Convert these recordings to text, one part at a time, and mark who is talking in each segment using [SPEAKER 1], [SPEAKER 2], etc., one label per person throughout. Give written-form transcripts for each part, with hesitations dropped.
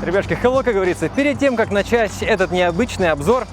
[SPEAKER 1] Ребятки, hello, как говорится. Перед тем, как начать этот необычный обзор,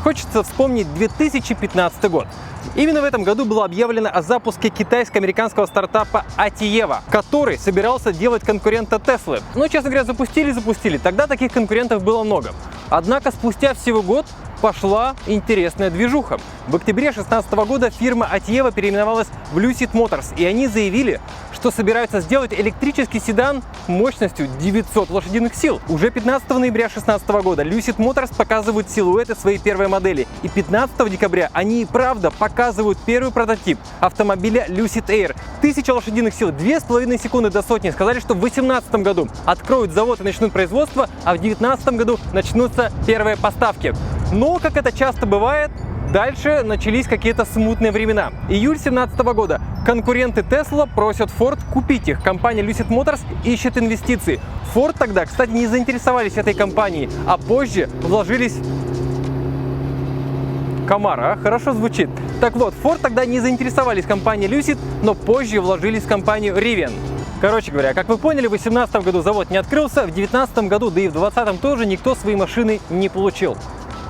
[SPEAKER 1] хочется вспомнить 2015 год. Именно в этом году было объявлено о запуске китайско-американского стартапа Atieva, который собирался делать конкурента Теслы. Но, честно говоря, запустили. Тогда таких конкурентов было много. Однако спустя всего год пошла интересная движуха. В октябре 2016 года фирма Atieva переименовалась в Lucid Motors, и они заявили, что собираются сделать электрический седан мощностью 900 лошадиных сил. Уже 15 ноября 2016 года Lucid Motors показывают силуэты своей первой модели, и 15 декабря они и правда показывают первый прототип автомобиля Lucid Air. 1000 лошадиных сил, 2,5 секунды до сотни. Сказали, что в 2018 году откроют завод и начнут производство, а в 2019 году начнутся первые поставки. Но, как это часто бывает, дальше начались какие-то смутные времена. Июль 2017 года. Конкуренты Tesla просят Ford купить их. Компания Lucid Motors ищет инвестиции. Ford тогда, кстати, не заинтересовались этой компанией, а позже вложились... Камара, хорошо звучит. Так вот, Ford тогда не заинтересовались компанией Lucid, но позже вложились в компанию Rivian. Короче говоря, как вы поняли, в 2018 году завод не открылся, в 2019 году, да и в 2020 тоже никто свои машины не получил.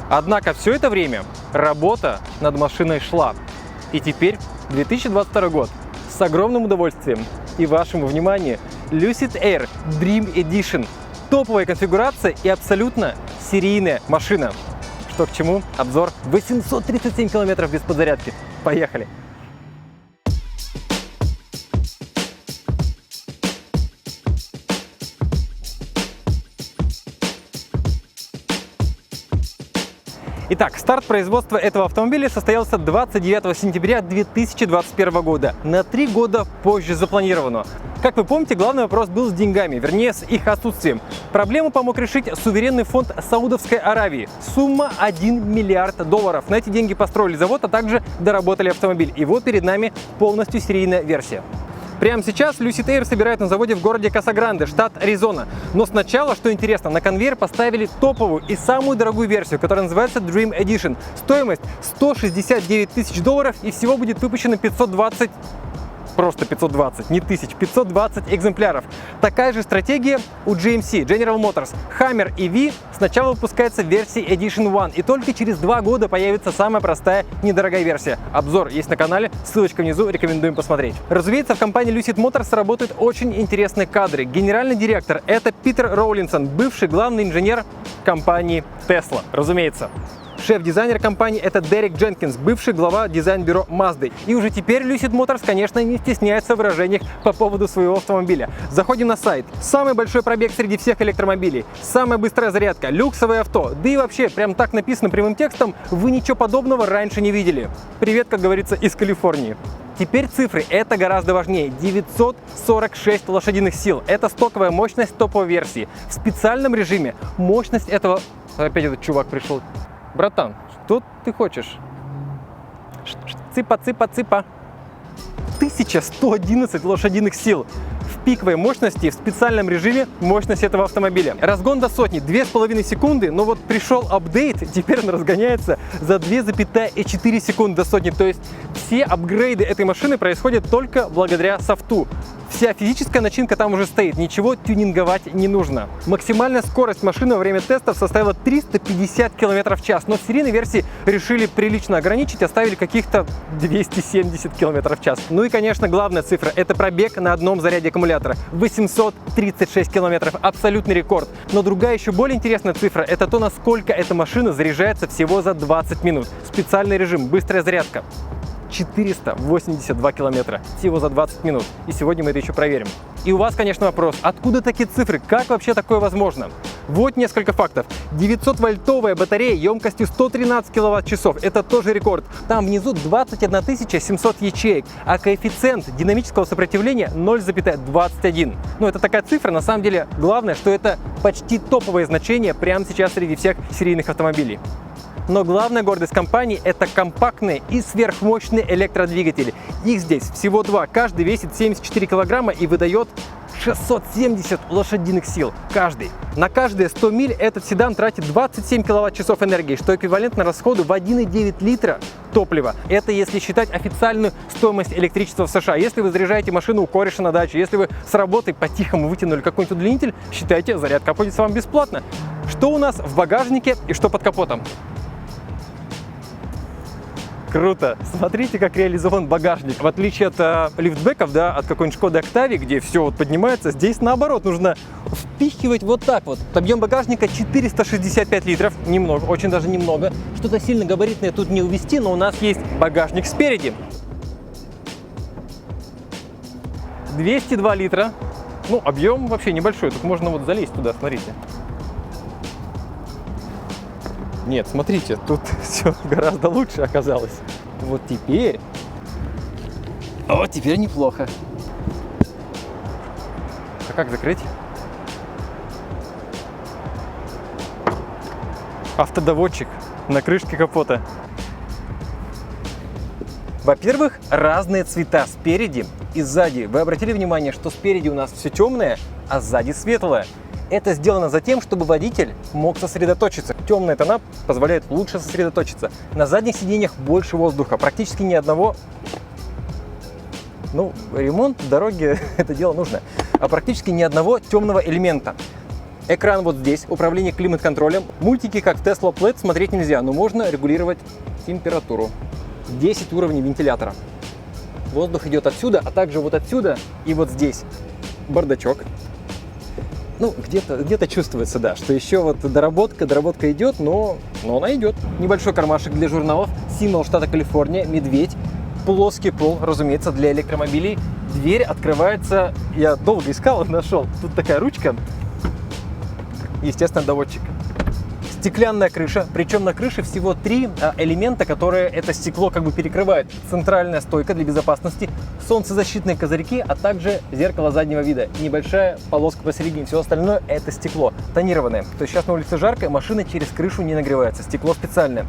[SPEAKER 1] Однако все это время работа над машиной шла. И теперь 2022 год. С огромным удовольствием и вашему вниманию Lucid Air Dream Edition. Топовая конфигурация и абсолютно серийная машина. Что к чему? Обзор 837 километров без подзарядки. Поехали! Итак, старт производства этого автомобиля состоялся 29 сентября 2021 года, на 3 года позже запланированного. Как вы помните, главный вопрос был с деньгами, вернее, с их отсутствием. Проблему помог решить суверенный фонд Саудовской Аравии. Сумма $1 миллиард. На эти деньги построили завод, а также доработали автомобиль. И вот перед нами полностью серийная версия. Прямо сейчас Lucid Air собирают на заводе в городе Каса-Гранде, штат Аризона. Но сначала, что интересно, на конвейер поставили топовую и самую дорогую версию, которая называется Dream Edition. Стоимость $169 тысяч, и всего будет выпущено 520, просто 520, не тысяч, 520 экземпляров. Такая же стратегия у GMC, General Motors. Hammer EV сначала выпускается в версии Edition One, и только через 2 года появится самая простая, недорогая версия. Обзор есть на канале, ссылочка внизу, рекомендуем посмотреть. Разумеется, в компании Lucid Motors работают очень интересные кадры. Генеральный директор — это Питер Роулинсон, бывший главный инженер компании Tesla, разумеется. Шеф-дизайнер компании — это Дерек Дженкинс, бывший глава дизайн-бюро Mazda. И уже теперь Lucid Motors, конечно, не стесняется в выражениях по поводу своего автомобиля. Заходим на сайт. Самый большой пробег среди всех электромобилей, самая быстрая зарядка, люксовое авто. Да и вообще, прям так написано прямым текстом, вы ничего подобного раньше не видели. Привет, как говорится, из Калифорнии. Теперь цифры, это гораздо важнее. 946 лошадиных сил. Это стоковая мощность топовой версии. В специальном режиме мощность этого... Опять этот чувак пришел. Братан, что ты хочешь? Цыпа. 1111 лошадиных сил. В пиковой мощности, в специальном режиме мощность этого автомобиля. Разгон до сотни 2,5 секунды, но вот пришел апдейт, теперь он разгоняется за 2,4 секунды до сотни. То есть все апгрейды этой машины происходят только благодаря софту. Вся физическая начинка там уже стоит, ничего тюнинговать не нужно. Максимальная скорость машины во время тестов составила 350 км в час, но в серийной версии решили прилично ограничить, оставили каких-то 270 км в час. Ну и, конечно, главная цифра — это пробег на одном заряде аккумулятора. 836 км, абсолютный рекорд. Но другая, еще более интересная цифра — это то, насколько эта машина заряжается всего за 20 минут. Специальный режим, быстрая зарядка. 482 километра всего за 20 минут. И сегодня мы это еще проверим. И у вас, конечно, вопрос, откуда такие цифры? Как вообще такое возможно? Вот несколько фактов. 900-вольтовая батарея емкостью 113 киловатт-часов. Это тоже рекорд. Там внизу 21 700 ячеек, а коэффициент динамического сопротивления 0,21. Ну, это такая цифра. На самом деле, главное, что это почти топовое значение прямо сейчас среди всех серийных автомобилей. Но главная гордость компании — это компактные и сверхмощные электродвигатели. Их здесь всего 2, каждый весит 74 килограмма и выдает 670 лошадиных сил каждый. На каждые 100 миль этот седан тратит 27 киловатт-часов энергии, что эквивалентно расходу в 1,9 литра топлива. Это если считать официальную стоимость электричества в США. Если вы заряжаете машину у кореша на даче, если вы с работы по-тихому вытянули какой-нибудь удлинитель, считайте, зарядка обходится вам бесплатно. Что у нас в багажнике и что под капотом? Круто! Смотрите, как реализован багажник. В отличие от лифтбеков, да, от какой-нибудь Шкоды Октавии, где все вот поднимается, здесь наоборот нужно впихивать вот так вот. Объем багажника 465 литров, немного, очень даже немного. Что-то сильно габаритное тут не увезти, но у нас есть багажник спереди. 202 литра. Ну, объем вообще небольшой, тут можно вот залезть туда, смотрите. Нет, смотрите, тут все гораздо лучше оказалось. Вот теперь... Вот теперь неплохо. А как закрыть? Автодоводчик на крышке капота. Во-первых, разные цвета спереди и сзади. Вы обратили внимание, что спереди у нас все темное, а сзади светлое. Это сделано за тем, чтобы водитель мог сосредоточиться. Темные тона позволяют лучше сосредоточиться. На задних сиденьях больше воздуха, практически ни одного... Ну, ремонт дороги, это дело нужно. А практически ни одного темного элемента. Экран вот здесь, управление климат-контролем. Мультики, как в Tesla Plaid, смотреть нельзя, но можно регулировать температуру. 10 уровней вентилятора. Воздух идет отсюда, а также вот отсюда и вот здесь. Бардачок. Ну, где-то чувствуется, да, что еще вот доработка идет, но она идет. Небольшой кармашек для журналов, символ штата Калифорния, медведь, плоский пол, разумеется, для электромобилей. Дверь открывается, я долго искал и нашел. Тут такая ручка, естественно, доводчик. Стеклянная крыша, причем на крыше всего 3 элемента, которые это стекло как бы перекрывают. Центральная стойка для безопасности, солнцезащитные козырьки, а также зеркало заднего вида. Небольшая полоска посередине, все остальное это стекло, тонированное. То есть сейчас на улице жарко, машина через крышу не нагревается, стекло специальное.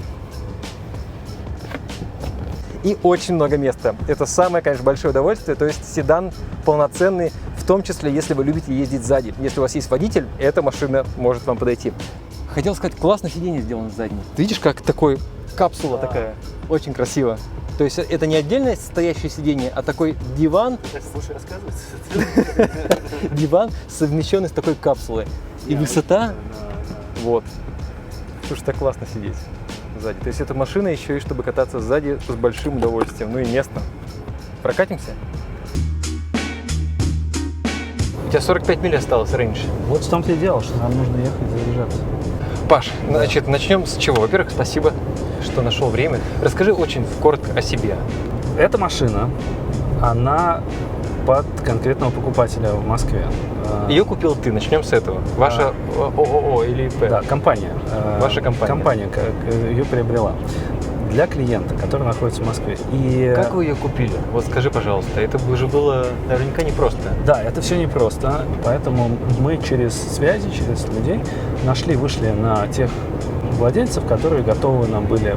[SPEAKER 1] И очень много места. Это самое, конечно, большое удовольствие, то есть седан полноценный, в том числе, если вы любите ездить сзади. Если у вас есть водитель, эта машина может вам подойти. Хотел сказать, классно сиденье сделано сзади. Видишь, как такой капсула такая, очень красиво. То есть это не отдельное стоящее сиденье, а такой диван.
[SPEAKER 2] Слушай, рассказывается.
[SPEAKER 1] Диван, совмещенный с такой капсулой. И высота. Вот. Слушай, так классно сидеть сзади. То есть эта машина еще и чтобы кататься сзади с большим удовольствием. Ну и место. Прокатимся? У тебя 45 миль осталось рейндж.
[SPEAKER 2] Вот в том-то и дело, что нам нужно ехать заряжаться.
[SPEAKER 1] Паш, значит, начнем с чего? Во-первых, спасибо, что нашел время. Расскажи очень коротко о себе.
[SPEAKER 2] Эта машина, она под конкретного покупателя в Москве.
[SPEAKER 1] Ее купил ты, начнем с этого. Ваша ООО или ИП?
[SPEAKER 2] Да, компания.
[SPEAKER 1] Ваша компания.
[SPEAKER 2] Компания ее приобрела для клиента, который находится в Москве. И...
[SPEAKER 1] Как вы ее купили? Вот скажи, пожалуйста, это же было наверняка непросто.
[SPEAKER 2] Да, это все непросто, поэтому мы через связи, через людей вышли на тех владельцев, которые готовы нам были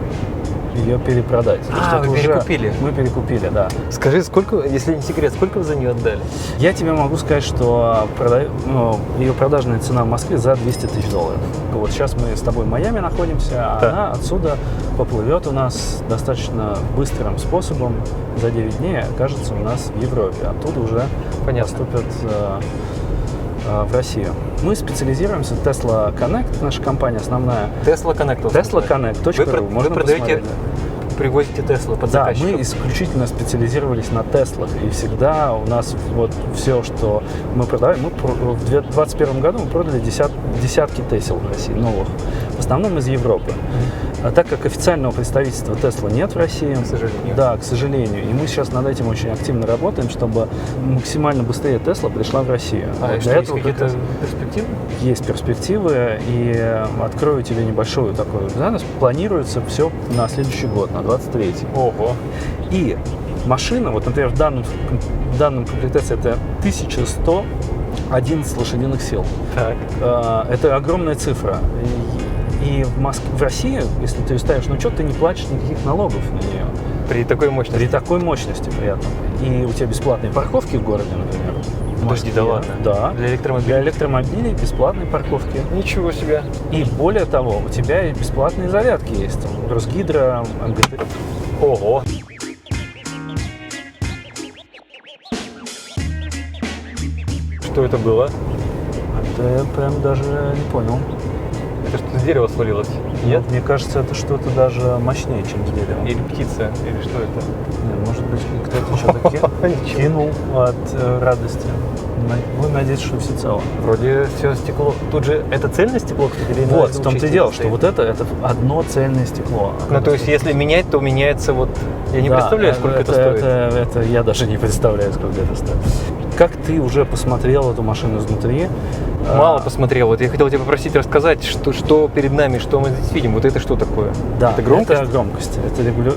[SPEAKER 2] ее перепродать.
[SPEAKER 1] Вы перекупили?
[SPEAKER 2] Мы перекупили, да.
[SPEAKER 1] Скажи, сколько, если не секрет, сколько вы за нее отдали?
[SPEAKER 2] Я тебе могу сказать, что ее продажная цена в Москве за $200 000. Вот сейчас мы с тобой в Майами находимся, а она отсюда поплывет у нас достаточно быстрым способом. За 9 дней окажется у нас в Европе. Оттуда уже поступят в Россию. Мы специализируемся в Tesla Connect, наша компания основная.
[SPEAKER 1] Tesla Connect.
[SPEAKER 2] Tesla Connect.ru.
[SPEAKER 1] Вы продаете, привозите Tesla под заказчиков?
[SPEAKER 2] Да, мы исключительно специализировались на Теслах. И всегда у нас вот все, что мы продаем, в 2021 году мы продали десятки Тесел в России, новых. В основном из Европы. А так как официального представительства Tesla нет в России,
[SPEAKER 1] к сожалению.
[SPEAKER 2] Да, к сожалению. И мы сейчас над этим очень активно работаем, чтобы максимально быстрее Tesla пришла в Россию.
[SPEAKER 1] Вот для этого какие-то перспективы?
[SPEAKER 2] Есть перспективы, и открою тебе небольшую такую данность. Планируется все на следующий год, на 23-й.
[SPEAKER 1] Ого! И
[SPEAKER 2] машина, вот, например, в данном комплектации это 1111 лошадиных сил.
[SPEAKER 1] Так.
[SPEAKER 2] Это огромная цифра. И в России, если ты ее ставишь на учет, ты не платишь никаких налогов на нее.
[SPEAKER 1] При такой мощности?
[SPEAKER 2] При такой мощности при этом. И у тебя бесплатные парковки в городе, например. в
[SPEAKER 1] Подожди,
[SPEAKER 2] Москве.
[SPEAKER 1] да ладно?
[SPEAKER 2] Да.
[SPEAKER 1] Для электромобилей?
[SPEAKER 2] Для электромобилей бесплатные парковки.
[SPEAKER 1] Ничего себе.
[SPEAKER 2] И более того, у тебя и бесплатные зарядки есть. Росгидро, МГТ.
[SPEAKER 1] Ого. Что это было?
[SPEAKER 2] Это я прям даже не понял.
[SPEAKER 1] Это что, с дерева свалилось? Нет?
[SPEAKER 2] Мне кажется, это что-то даже мощнее, чем с дерева.
[SPEAKER 1] Или птица? Или что это?
[SPEAKER 2] Не, может быть, кто-то что-то кинул от радости. Будем надеяться, что все цело.
[SPEAKER 1] Вроде все стекло. Тут же это цельное стекло, кстати, или на
[SPEAKER 2] Вот,
[SPEAKER 1] этом
[SPEAKER 2] в том-то и
[SPEAKER 1] части
[SPEAKER 2] дело,
[SPEAKER 1] стоит?
[SPEAKER 2] что вот это одно цельное стекло.
[SPEAKER 1] Ну, то есть, если менять, то меняется вот... Я не
[SPEAKER 2] Да,
[SPEAKER 1] представляю, сколько это стоит.
[SPEAKER 2] Это я даже не представляю, сколько это стоит. Как ты уже посмотрел эту машину изнутри?
[SPEAKER 1] Мало посмотрел. Вот я хотел тебя попросить рассказать, что перед нами, что мы здесь видим. Вот это что такое?
[SPEAKER 2] Да,
[SPEAKER 1] это громкость?
[SPEAKER 2] Это громкость.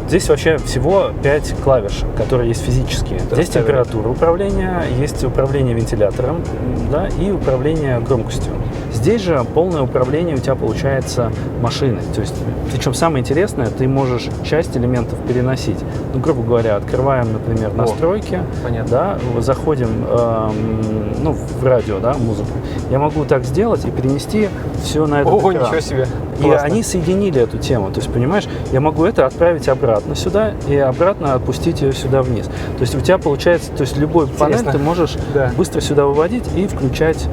[SPEAKER 2] Здесь вообще всего 5 клавиш, которые есть физические. Здесь температура управления, есть управление вентилятором, да, и управление громкостью. Здесь же полное управление у тебя получается машиной. То есть, причем самое интересное, ты можешь часть элементов переносить. Ну, грубо говоря, открываем, например, настройки,
[SPEAKER 1] понятно.
[SPEAKER 2] да, заходим в радио, да, музыку. Я могу так сделать и перенести все на этот экран.
[SPEAKER 1] Ничего себе.
[SPEAKER 2] И
[SPEAKER 1] Классно.
[SPEAKER 2] они соединили эту тему. То есть, понимаешь, я могу это отправить обратно сюда и обратно отпустить ее сюда вниз. То есть у тебя получается, то есть любой панель ты можешь быстро сюда выводить и включать,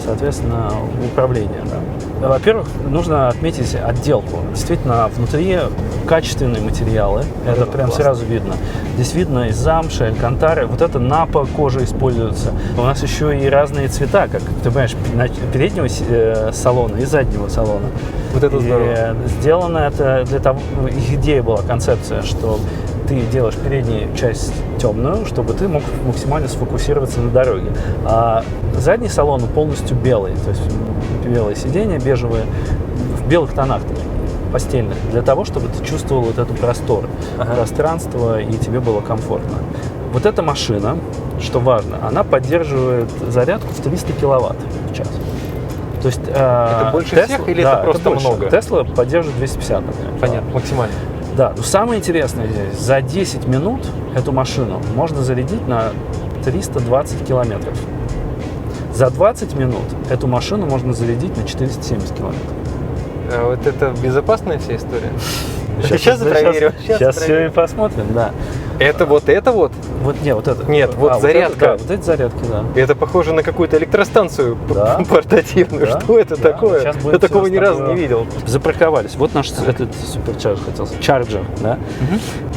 [SPEAKER 2] соответственно, управление. Да. Во-первых, нужно отметить отделку. Действительно, внутри качественные материалы. Это прям
[SPEAKER 1] классно.
[SPEAKER 2] сразу видно. Здесь видно и замша, и алькантара. Вот это напа кожа используется. У нас еще и разные цвета, как ты понимаешь, переднего салона и заднего салона.
[SPEAKER 1] Вот это здорово.
[SPEAKER 2] Сделано это для того, их идея была, концепция, что ты делаешь переднюю часть темную, чтобы ты мог максимально сфокусироваться на дороге. А задний салон полностью белый, то есть белые сиденья, бежевые, в белых тонах постельных, для того, чтобы ты чувствовал вот эту пространство, и тебе было комфортно. Вот эта машина, что важно, она поддерживает зарядку в 300 киловатт в час. То есть,
[SPEAKER 1] это больше
[SPEAKER 2] Tesla,
[SPEAKER 1] всех или
[SPEAKER 2] да,
[SPEAKER 1] это просто
[SPEAKER 2] больше.
[SPEAKER 1] много?
[SPEAKER 2] Tesla поддерживает 250, например.
[SPEAKER 1] Понятно, максимально.
[SPEAKER 2] Да, но самое интересное здесь, за 10 минут эту машину можно зарядить на 320 километров. За 20 минут эту машину можно зарядить на 470 километров.
[SPEAKER 1] А вот это безопасная вся история? Сейчас проверим.
[SPEAKER 2] Сейчас все и посмотрим, да.
[SPEAKER 1] Это вот?
[SPEAKER 2] Вот, не, вот это.
[SPEAKER 1] Нет, вот зарядка.
[SPEAKER 2] Вот эти зарядки, да.
[SPEAKER 1] Это похоже на какую-то электростанцию портативную.
[SPEAKER 2] Да.
[SPEAKER 1] Что это такое?
[SPEAKER 2] Сейчас будет
[SPEAKER 1] Я такого
[SPEAKER 2] всё
[SPEAKER 1] ни разу
[SPEAKER 2] такое.
[SPEAKER 1] не видел.
[SPEAKER 2] Запарковались. Вот наш этот суперчарджер, чарджер, да.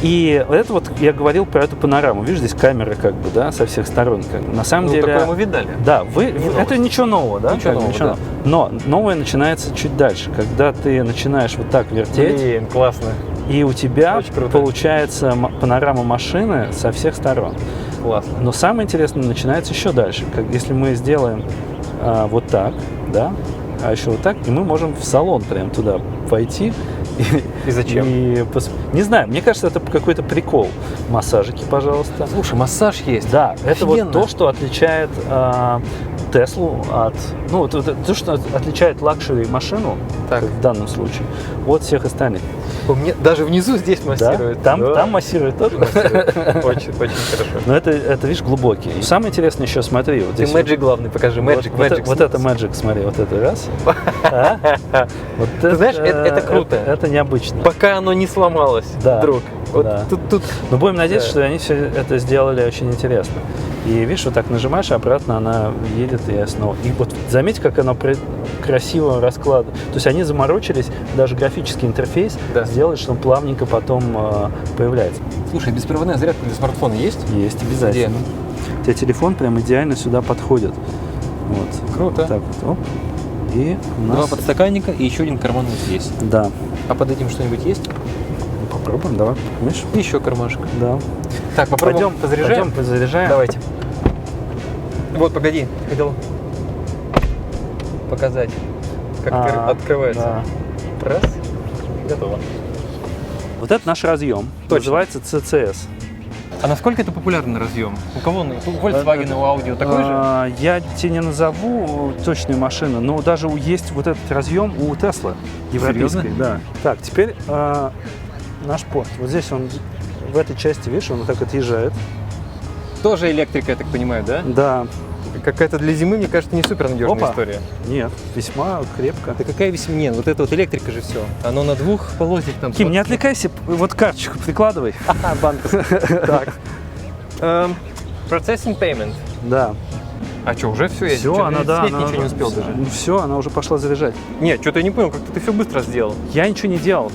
[SPEAKER 2] И вот это вот я говорил про эту панораму. Видишь, здесь камеры как бы, да, со всех сторон. Как бы. На самом деле.
[SPEAKER 1] Такое мы видали.
[SPEAKER 2] Да, это ничего нового, да?
[SPEAKER 1] Ничего нового, да.
[SPEAKER 2] Но новое начинается чуть дальше, когда ты начинаешь вот так вертеть.
[SPEAKER 1] Блин, классно.
[SPEAKER 2] И у тебя
[SPEAKER 1] Очень круто.
[SPEAKER 2] получается панорама машины со всех сторон.
[SPEAKER 1] Классно.
[SPEAKER 2] Но самое интересное начинается еще дальше. Если мы сделаем вот так, да, а еще вот так, и мы можем в салон прям туда пойти.
[SPEAKER 1] И зачем?
[SPEAKER 2] Не знаю, мне кажется, это какой-то прикол. Массажики, пожалуйста.
[SPEAKER 1] Слушай, массаж есть.
[SPEAKER 2] Да, это вот
[SPEAKER 1] Офигенно.
[SPEAKER 2] то, что отличает Теслу от... Ну, вот то, что отличает лакшери машину,
[SPEAKER 1] Так.
[SPEAKER 2] в данном случае, от всех остальных.
[SPEAKER 1] Мне даже внизу здесь массируют.
[SPEAKER 2] Да? Там массирует тоже массирует.
[SPEAKER 1] Очень хорошо.
[SPEAKER 2] Но это, видишь, глубокий. И самое интересное еще, смотри, вот
[SPEAKER 1] Ты
[SPEAKER 2] здесь...
[SPEAKER 1] Magic главный покажи. Magic.
[SPEAKER 2] Вот это Magic, смотри, вот это раз. Вот
[SPEAKER 1] Ты знаешь, это круто.
[SPEAKER 2] Это необычно.
[SPEAKER 1] Пока оно не сломалось вдруг. Вот
[SPEAKER 2] Да.
[SPEAKER 1] тут.
[SPEAKER 2] Но будем надеяться, что они все это сделали очень интересно. И видишь, вот так нажимаешь, обратно она едет и снова. И вот заметь, как оно красиво раскладывает. То есть они заморочились, даже графический интерфейс сделать, что он плавненько потом появляется.
[SPEAKER 1] Слушай, беспроводная зарядка для смартфона есть?
[SPEAKER 2] Есть, обязательно. У тебя телефон прям идеально сюда подходит. Вот.
[SPEAKER 1] Круто.
[SPEAKER 2] Так вот, оп. И у нас...
[SPEAKER 1] 2 подстаканника и еще один карман вот здесь.
[SPEAKER 2] Да.
[SPEAKER 1] А под этим что-нибудь есть?
[SPEAKER 2] Попробуем, давай. Видишь?
[SPEAKER 1] Еще кармашек.
[SPEAKER 2] Да.
[SPEAKER 1] Так, попробуем.
[SPEAKER 2] Пойдем позаряжаем.
[SPEAKER 1] Давайте. Вот, погоди, хотел показать, как открывается.
[SPEAKER 2] Да.
[SPEAKER 1] Раз. Готово.
[SPEAKER 2] Вот это наш разъем.
[SPEAKER 1] Точно.
[SPEAKER 2] Называется CCS.
[SPEAKER 1] А насколько это популярный разъем? У кого? У Volkswagen, у Audi такой же?
[SPEAKER 2] Я тебе не назову точную машину, но даже есть вот этот разъем у Tesla европейской.
[SPEAKER 1] Серьезно?
[SPEAKER 2] Да. Так, теперь наш порт. Вот здесь он, в этой части, видишь, он вот так отъезжает.
[SPEAKER 1] Тоже электрика, я так понимаю, да?
[SPEAKER 2] Да.
[SPEAKER 1] Какая-то для зимы, мне кажется, не супер надежная
[SPEAKER 2] Опа.
[SPEAKER 1] история.
[SPEAKER 2] Нет, весьма крепко.
[SPEAKER 1] Да какая весьма... Нет, вот это вот электрика же все. Оно на двух полозьях там.
[SPEAKER 2] Ким, не отвлекайся, вот карточку прикладывай.
[SPEAKER 1] Ага, банковская. Так. Processing payment.
[SPEAKER 2] Да.
[SPEAKER 1] А что, уже все?
[SPEAKER 2] Все, она, да.
[SPEAKER 1] Снять ничего не успел даже.
[SPEAKER 2] Ну все, она уже пошла заряжать.
[SPEAKER 1] Нет, что-то я не понял, как-то ты все быстро сделал.
[SPEAKER 2] Я ничего не делал.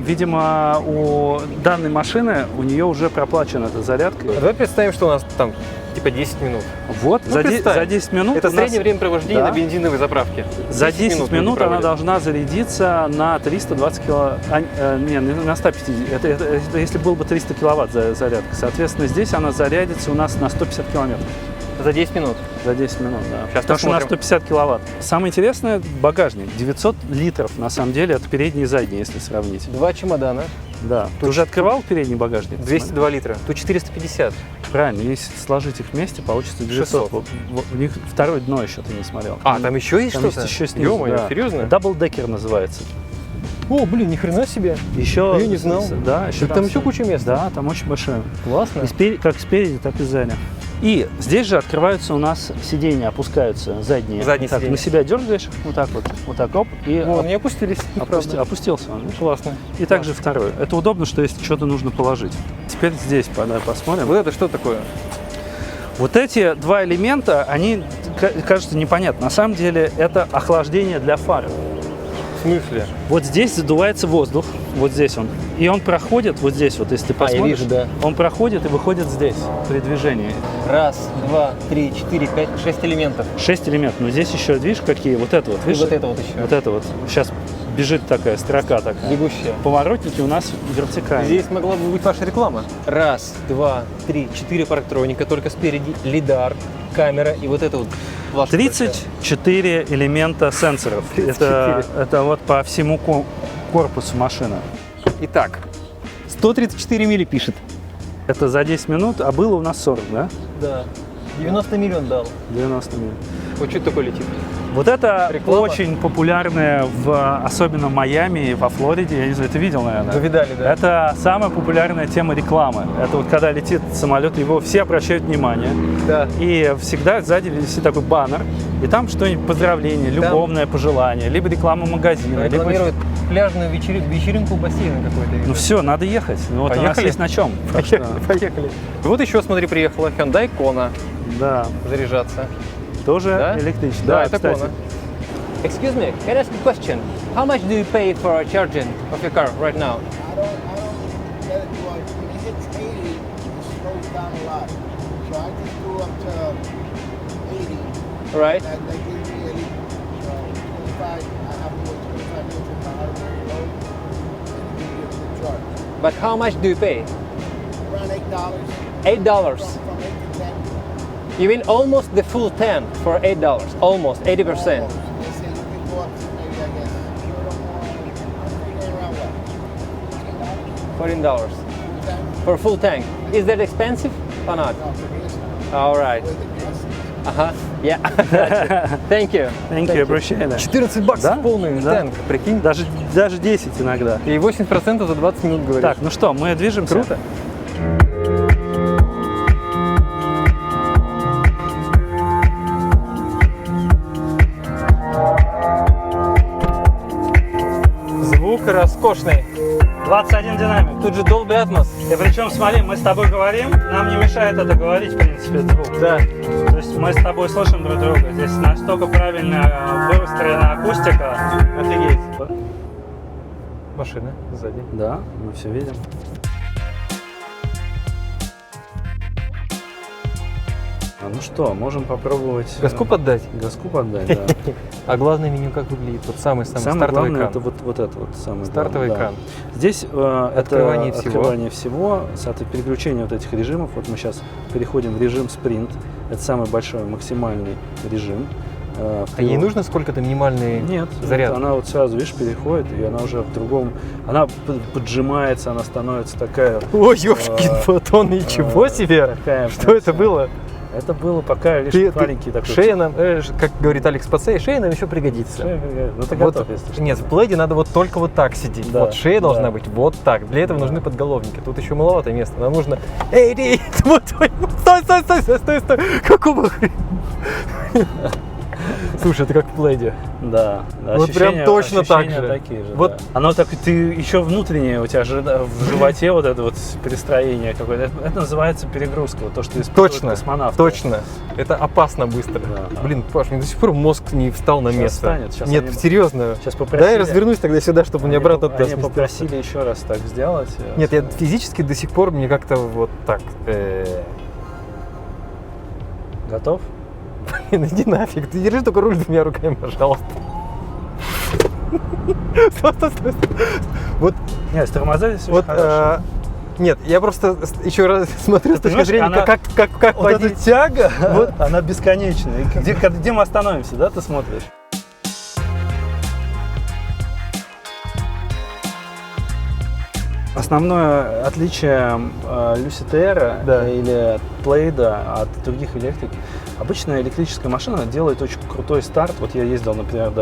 [SPEAKER 2] Видимо, у данной машины, у нее уже проплачена эта зарядка.
[SPEAKER 1] Давай представим, что у нас там типа 10 минут.
[SPEAKER 2] Вот,
[SPEAKER 1] Ну,
[SPEAKER 2] за
[SPEAKER 1] представь.
[SPEAKER 2] 10 минут
[SPEAKER 1] Это
[SPEAKER 2] у нас-
[SPEAKER 1] среднее время провождения
[SPEAKER 2] Да.
[SPEAKER 1] на бензиновой заправке.
[SPEAKER 2] За 10 минут она
[SPEAKER 1] проводит.
[SPEAKER 2] должна зарядиться на 320 кило... не, на 150. Это если был бы 300 киловатт зарядка. Соответственно, здесь она зарядится у нас на 150 километров.
[SPEAKER 1] За 10 минут.
[SPEAKER 2] За 10 минут, да.
[SPEAKER 1] Сейчас
[SPEAKER 2] Потому что у нас
[SPEAKER 1] посмотрим.
[SPEAKER 2] 150 киловатт. Самое интересное, багажник. 900 литров, на самом деле, это передний и задний, если сравнить.
[SPEAKER 1] 2 чемодана,
[SPEAKER 2] Да. Ты уже открывал передний багажник?
[SPEAKER 1] 202 литра. Тут 450.
[SPEAKER 2] Правильно, если сложить их вместе, получится 900.
[SPEAKER 1] 600.
[SPEAKER 2] У них второе дно еще ты не смотрел.
[SPEAKER 1] А, там еще есть
[SPEAKER 2] Там
[SPEAKER 1] что-то?
[SPEAKER 2] есть еще снизу,
[SPEAKER 1] Ё-моё,
[SPEAKER 2] да.
[SPEAKER 1] серьезно?
[SPEAKER 2] Даблдекер называется.
[SPEAKER 1] О, блин, ни хрена себе.
[SPEAKER 2] Еще,
[SPEAKER 1] Я не знал.
[SPEAKER 2] Да, еще
[SPEAKER 1] Там еще куча места.
[SPEAKER 2] Да, там очень большое.
[SPEAKER 1] Классно.
[SPEAKER 2] И как спереди, так и сзади. И здесь же открываются у нас сиденья, опускаются задние.
[SPEAKER 1] Задние
[SPEAKER 2] так,
[SPEAKER 1] сиденья.
[SPEAKER 2] на себя дергаешь, вот так, оп, и
[SPEAKER 1] О, они опустились. правда.
[SPEAKER 2] опустился он. видишь?
[SPEAKER 1] Классно.
[SPEAKER 2] И также второй. Это удобно, что если что-то нужно положить. Теперь здесь посмотрим.
[SPEAKER 1] Вот это что такое?
[SPEAKER 2] Вот эти два элемента, они кажутся непонятны. На самом деле это охлаждение для фар.
[SPEAKER 1] В смысле?
[SPEAKER 2] Вот здесь задувается воздух, вот здесь он. И он проходит вот здесь, вот если ты
[SPEAKER 1] я
[SPEAKER 2] посмотришь,
[SPEAKER 1] вижу, да.
[SPEAKER 2] он проходит и выходит здесь при движении.
[SPEAKER 1] Раз, два, три, четыре, пять, 6 элементов.
[SPEAKER 2] 6 элементов. Но здесь еще, видишь, какие? Вот это вот,
[SPEAKER 1] И
[SPEAKER 2] видишь?
[SPEAKER 1] вот это вот еще.
[SPEAKER 2] Вот это вот. Сейчас бежит такая строка такая.
[SPEAKER 1] Бегущая.
[SPEAKER 2] Поворотники у нас вертикальные.
[SPEAKER 1] Здесь могла бы быть ваша реклама. Раз, два, три, 4 парктроника, только спереди. Лидар, камера и вот это вот. флажка.
[SPEAKER 2] 34 элемента сенсоров.
[SPEAKER 1] 34.
[SPEAKER 2] Это вот по всему корпусу машины.
[SPEAKER 1] Итак, 134 мили пишет.
[SPEAKER 2] Это за 10 минут, а было у нас 40, да?
[SPEAKER 1] Да. 90 миллион дал.
[SPEAKER 2] 90 минут.
[SPEAKER 1] Вот что такое летит?
[SPEAKER 2] Вот это
[SPEAKER 1] Реклама?
[SPEAKER 2] очень популярная, особенно в Майами и во Флориде. Я не знаю, ты видел, наверное?
[SPEAKER 1] Вы видали, да?
[SPEAKER 2] Это самая популярная тема рекламы. Это вот когда летит самолет, его все обращают внимание.
[SPEAKER 1] Да.
[SPEAKER 2] И всегда сзади висит такой баннер. И там что-нибудь поздравление, любовное пожелание, либо реклама магазина. Либо...
[SPEAKER 1] Рекламируют пляжную вечеринку у бассейна какой-то.
[SPEAKER 2] Ну все, надо ехать. Ну, вот у нас
[SPEAKER 1] Поехали?
[SPEAKER 2] есть на чем. Так что,
[SPEAKER 1] Поехали. Вот еще, смотри, приехала Hyundai Kona
[SPEAKER 2] да,
[SPEAKER 1] заряжаться.
[SPEAKER 2] тоже
[SPEAKER 1] Да?
[SPEAKER 2] электричный.
[SPEAKER 1] Да, это
[SPEAKER 2] кстати.
[SPEAKER 1] Kona. Excuse me, can I ask a question? How much do you pay for charging of your car right now?
[SPEAKER 3] I don't let it do it. When it hits 80, it slows down a lot. So I just go up to 80,
[SPEAKER 1] Right?
[SPEAKER 3] and they give me at least 25. I have to wait 25 minutes if my heart rate low, and it gives you a good charge.
[SPEAKER 1] But how much do you pay?
[SPEAKER 3] Around $8.
[SPEAKER 1] $8.
[SPEAKER 3] From 8 to 10.
[SPEAKER 1] You win almost the full tank for $8. Almost 80%.
[SPEAKER 3] They say you can go up to maybe, I guess, I'm figuring around what? $14?
[SPEAKER 1] $14 for a full tank. Is that expensive or not?
[SPEAKER 3] No, for me it's not.
[SPEAKER 1] All right.
[SPEAKER 3] With the gas.
[SPEAKER 1] Ага. Yeah. Thank you.
[SPEAKER 2] Thank you, appreciate it.
[SPEAKER 1] 14 баксов
[SPEAKER 2] Да?
[SPEAKER 1] полный
[SPEAKER 2] Да.
[SPEAKER 1] танк, прикинь.
[SPEAKER 2] Даже 10 иногда.
[SPEAKER 1] И 80% за 20 минут, говоришь.
[SPEAKER 2] Так, ну что, мы движемся.
[SPEAKER 1] Круто. Звук роскошный.
[SPEAKER 2] 21 динамик.
[SPEAKER 1] Тут же Dolby Atmos.
[SPEAKER 2] И причем, смотри, мы с тобой говорим, нам не мешает это говорить, в принципе, звук.
[SPEAKER 1] Да.
[SPEAKER 2] То есть мы с тобой слышим друг друга. Здесь настолько правильно выстроена акустика.
[SPEAKER 1] Офигеть. Машина сзади.
[SPEAKER 2] Да, мы все видим. Ну что, можем попробовать
[SPEAKER 1] Газку поддать.
[SPEAKER 2] газку поддать, да.
[SPEAKER 1] А главное меню как выглядит? Вот самый-самый
[SPEAKER 2] Самое
[SPEAKER 1] стартовый
[SPEAKER 2] главное
[SPEAKER 1] экран.
[SPEAKER 2] это вот это вот самое
[SPEAKER 1] Стартовый
[SPEAKER 2] главное,
[SPEAKER 1] экран.
[SPEAKER 2] да. Здесь
[SPEAKER 1] Открывание
[SPEAKER 2] это
[SPEAKER 1] всего.
[SPEAKER 2] открывание всего, соответственно, переключение вот этих режимов. Вот мы сейчас переходим в режим спринт. Это самый большой максимальный режим.
[SPEAKER 1] А ей нужно сколько-то минимальный
[SPEAKER 2] Нет,
[SPEAKER 1] заряд?
[SPEAKER 2] она вот сразу, видишь, переходит, и она уже в другом, она поджимается, она становится такая.
[SPEAKER 1] Ой, ёшкин батон, ничего себе!
[SPEAKER 2] Такая,
[SPEAKER 1] Что это было?
[SPEAKER 2] Это было пока лишь
[SPEAKER 1] Ты-
[SPEAKER 2] маленький такой.
[SPEAKER 1] Шея нам, как говорит Алекс Пацей, шея нам еще пригодится.
[SPEAKER 2] Ну ты
[SPEAKER 1] Вот,
[SPEAKER 2] готов, если что.
[SPEAKER 1] нет, в плейде надо вот только вот так сидеть.
[SPEAKER 2] Да,
[SPEAKER 1] Вот шея должна
[SPEAKER 2] да.
[SPEAKER 1] быть вот так. Для этого
[SPEAKER 2] Да.
[SPEAKER 1] нужны подголовники. Тут еще маловато места. Нам нужно... Эй, вот, стой, стой, стой, стой, стой, стой. Какого хрена? Слушай, это как в Плейде.
[SPEAKER 2] Да, да,
[SPEAKER 1] Вот прям точно так
[SPEAKER 2] ощущения
[SPEAKER 1] же.
[SPEAKER 2] такие же.
[SPEAKER 1] Вот.
[SPEAKER 2] Да. Оно так, ты еще внутреннее у тебя в животе вот это вот перестроение какое-то. Это называется перегрузка, вот то, что испытывают
[SPEAKER 1] Точно,
[SPEAKER 2] космонавты.
[SPEAKER 1] точно. Это опасно быстро.
[SPEAKER 2] Да.
[SPEAKER 1] Блин, Паш, мне до сих пор мозг не встал на
[SPEAKER 2] Сейчас
[SPEAKER 1] место.
[SPEAKER 2] встанет, сейчас
[SPEAKER 1] Нет,
[SPEAKER 2] они-
[SPEAKER 1] серьезно.
[SPEAKER 2] Сейчас попросили.
[SPEAKER 1] Дай я развернусь тогда сюда, чтобы мне обратно туда
[SPEAKER 2] Они
[SPEAKER 1] сместился.
[SPEAKER 2] попросили еще раз так сделать.
[SPEAKER 1] Нет, я физически до сих пор мне как-то вот так.
[SPEAKER 2] Готов?
[SPEAKER 1] Блин, иди нафиг. Ты держи только руль двумя руками, пожалуйста. Стой, стой, стой. Вот,
[SPEAKER 2] Нет, с тормозами все
[SPEAKER 1] вот,
[SPEAKER 2] хорошо.
[SPEAKER 1] нет, я просто еще раз смотрю с точки
[SPEAKER 2] понимаешь,
[SPEAKER 1] зрения,
[SPEAKER 2] она-
[SPEAKER 1] как
[SPEAKER 2] Вот эта
[SPEAKER 1] водить.
[SPEAKER 2] тяга,
[SPEAKER 1] Вот.
[SPEAKER 2] она бесконечная. Где мы остановимся, да, ты смотришь? Основное отличие Lucid Air
[SPEAKER 1] Да.
[SPEAKER 2] или Plaid от других электрик, обычная электрическая машина делает очень крутой старт. Вот я ездил, например,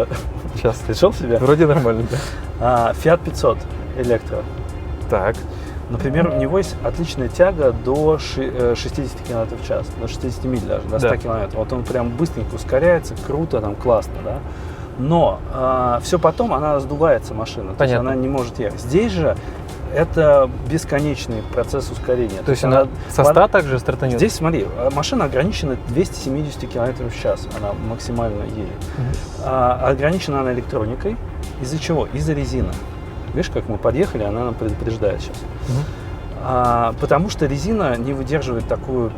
[SPEAKER 1] Сейчас,
[SPEAKER 2] пришел в себя,
[SPEAKER 1] вроде нормально, да.
[SPEAKER 2] Fiat 500 электро.
[SPEAKER 1] Так.
[SPEAKER 2] Например, у него есть отличная тяга до 60 км в час, до 60 миль даже, до 100
[SPEAKER 1] Да.
[SPEAKER 2] км. Вот он прям быстренько ускоряется, круто, там классно, да. Но все потом она сдувается, машина, то есть
[SPEAKER 1] Понятно.
[SPEAKER 2] она не может ехать. Здесь же это бесконечный процесс ускорения.
[SPEAKER 1] То есть она со 100 также стартанет?
[SPEAKER 2] Здесь, смотри, машина ограничена 270 км в час, она максимально едет. Ограничена она электроникой. Из-за чего? Из-за резины. Видишь, как мы подъехали, она нам предупреждает сейчас. Потому что резина не выдерживает такую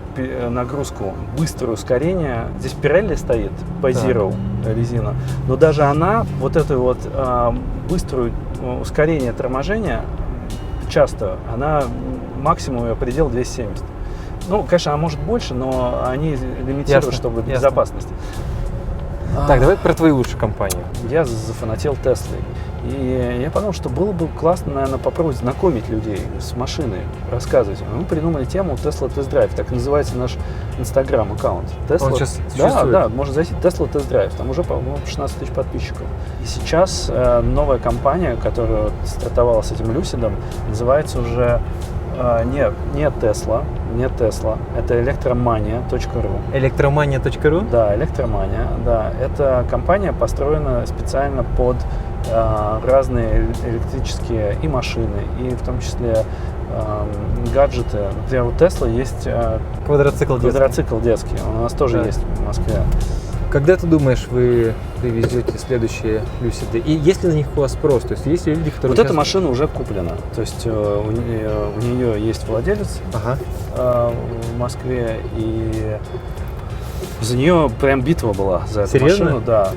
[SPEAKER 2] нагрузку, быстрое ускорение. Здесь Pirelli стоит, по Zero резина, но даже она, вот это вот быстрое ускорение торможения, часто, она максимум ее предел 270. Ну, конечно, она может больше, но они лимитируют,
[SPEAKER 1] Ясно,
[SPEAKER 2] чтобы
[SPEAKER 1] ясно.
[SPEAKER 2] безопасность.
[SPEAKER 1] Так, давай про твою лучшую компанию.
[SPEAKER 2] Я зафанател Теслой. И я подумал, что было бы классно, наверное, попробовать знакомить людей с машиной, рассказывать. Мы придумали тему Tesla Test Drive, так и называется наш Instagram-аккаунт.
[SPEAKER 1] Он сейчас
[SPEAKER 2] Да,
[SPEAKER 1] существует?
[SPEAKER 2] да, можно зайти Tesla Test Drive, там уже, по-моему, 16 тысяч подписчиков. И сейчас новая компания, которая стартовала с этим Lucid, называется уже не Tesla, это electromania.ru.
[SPEAKER 1] Электромания.ру?
[SPEAKER 2] Да, Электромания, да. Эта компания построена специально под разные электрические и машины, и в том числе гаджеты. Например, у Tesla есть
[SPEAKER 1] Квадроцикл детский.
[SPEAKER 2] квадроцикл детский, он у нас тоже
[SPEAKER 1] Да.
[SPEAKER 2] есть в Москве.
[SPEAKER 1] Когда ты думаешь, вы привезете следующие Люсиды? И есть ли на них у вас спрос? То есть есть ли люди, которые...
[SPEAKER 2] Вот эта
[SPEAKER 1] участвуют?
[SPEAKER 2] машина уже куплена, то есть у нее есть владелец
[SPEAKER 1] Ага.
[SPEAKER 2] в Москве, и за нее прям битва была за эту
[SPEAKER 1] Серьезно?
[SPEAKER 2] машину, да.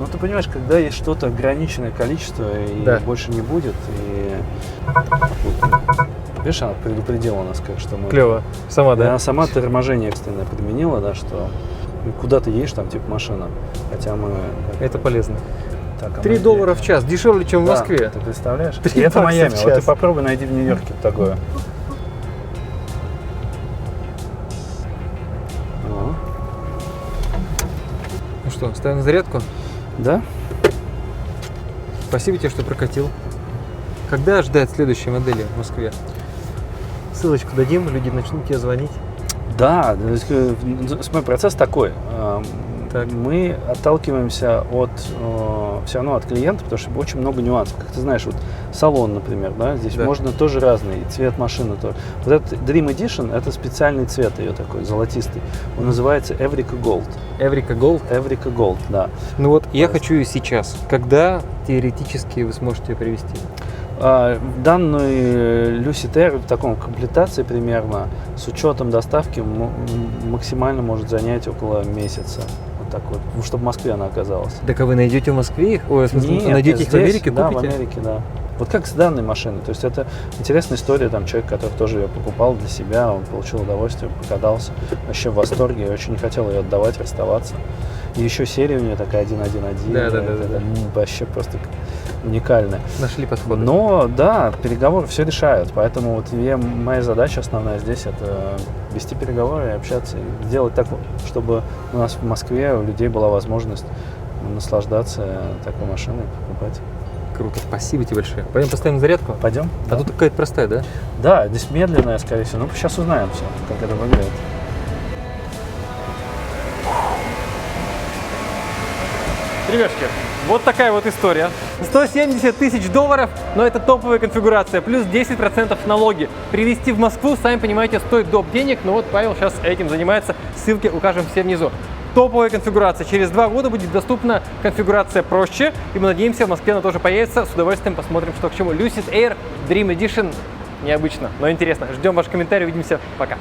[SPEAKER 2] Ну, ты понимаешь, когда есть что-то ограниченное количество и
[SPEAKER 1] Да.
[SPEAKER 2] больше не будет, и видишь, она предупредила нас, как что мы.
[SPEAKER 1] Клево. Сама, да?
[SPEAKER 2] Она сама торможение экстренное применила, да, что куда ты едешь, там типа машина, хотя мы.
[SPEAKER 1] Это полезно.
[SPEAKER 2] Так, а
[SPEAKER 1] 3
[SPEAKER 2] мы
[SPEAKER 1] доллара
[SPEAKER 2] где?
[SPEAKER 1] в час, дешевле, чем в
[SPEAKER 2] Да,
[SPEAKER 1] Москве.
[SPEAKER 2] ты представляешь?
[SPEAKER 1] 3
[SPEAKER 2] И это
[SPEAKER 1] бакса
[SPEAKER 2] Майами.
[SPEAKER 1] в
[SPEAKER 2] Вот ты
[SPEAKER 1] час.
[SPEAKER 2] попробуй найди в Нью-Йорке такое. Ну,
[SPEAKER 1] Ну что, ставим на зарядку?
[SPEAKER 2] да?
[SPEAKER 1] Спасибо тебе, что прокатил. Когда ждать следующей модели в Москве? Ссылочку дадим, люди начнут тебе звонить.
[SPEAKER 2] Да, то есть, смотри, процесс такой.
[SPEAKER 1] Так.
[SPEAKER 2] Мы отталкиваемся все равно от клиента, потому что очень много нюансов. Как ты знаешь, вот салон, например, да, здесь
[SPEAKER 1] Да.
[SPEAKER 2] можно тоже разный, и цвет машины тоже. Вот этот Dream Edition, это специальный цвет ее такой, золотистый. Он называется Evrika Gold.
[SPEAKER 1] Эврика Голд.
[SPEAKER 2] Evrika Gold, да.
[SPEAKER 1] Ну вот, я хочу и сейчас. Когда теоретически вы сможете привезти?
[SPEAKER 2] Данный Lucid Air в таком комплектации примерно, с учетом доставки, максимально может занять около месяца. Вот так вот, чтобы в Москве она оказалась.
[SPEAKER 1] Так а вы найдете в Москве их? Ой, в смысле,
[SPEAKER 2] Нет,
[SPEAKER 1] найдете их в
[SPEAKER 2] здесь,
[SPEAKER 1] Америке,
[SPEAKER 2] да,
[SPEAKER 1] купите?
[SPEAKER 2] в Америке, да. Вот как с данной машиной. То есть это интересная история, там человек, который тоже ее покупал для себя, он получил удовольствие, покатался, вообще в восторге, очень не хотел ее отдавать, расставаться. И еще серия у нее такая 1.1.1.
[SPEAKER 1] Да.
[SPEAKER 2] Это вообще просто уникальная.
[SPEAKER 1] Нашли подход.
[SPEAKER 2] Но да, переговоры все решают, поэтому вот моя задача основная здесь это вести переговоры и общаться, и сделать так, чтобы у нас в Москве у людей была возможность наслаждаться такой машиной, покупать.
[SPEAKER 1] Круто, спасибо тебе большое. Пойдем поставим зарядку?
[SPEAKER 2] Пойдем?
[SPEAKER 1] А тут какая-то простая, да?
[SPEAKER 2] Да, здесь медленная, скорее всего. Ну, сейчас узнаем все, как это выглядит.
[SPEAKER 1] Ребятки, вот такая вот история. 170 тысяч долларов, но это топовая конфигурация, плюс 10% налоги. Привезти в Москву, сами понимаете, стоит доп. Денег, но вот Павел сейчас этим занимается, ссылки укажем все внизу. Топовая конфигурация. Через 2 года будет доступна конфигурация проще, и мы надеемся, в Москве она тоже появится. С удовольствием посмотрим, что к чему. Lucid Air Dream Edition. Необычно, но интересно. Ждем ваши комментарии, увидимся. Пока.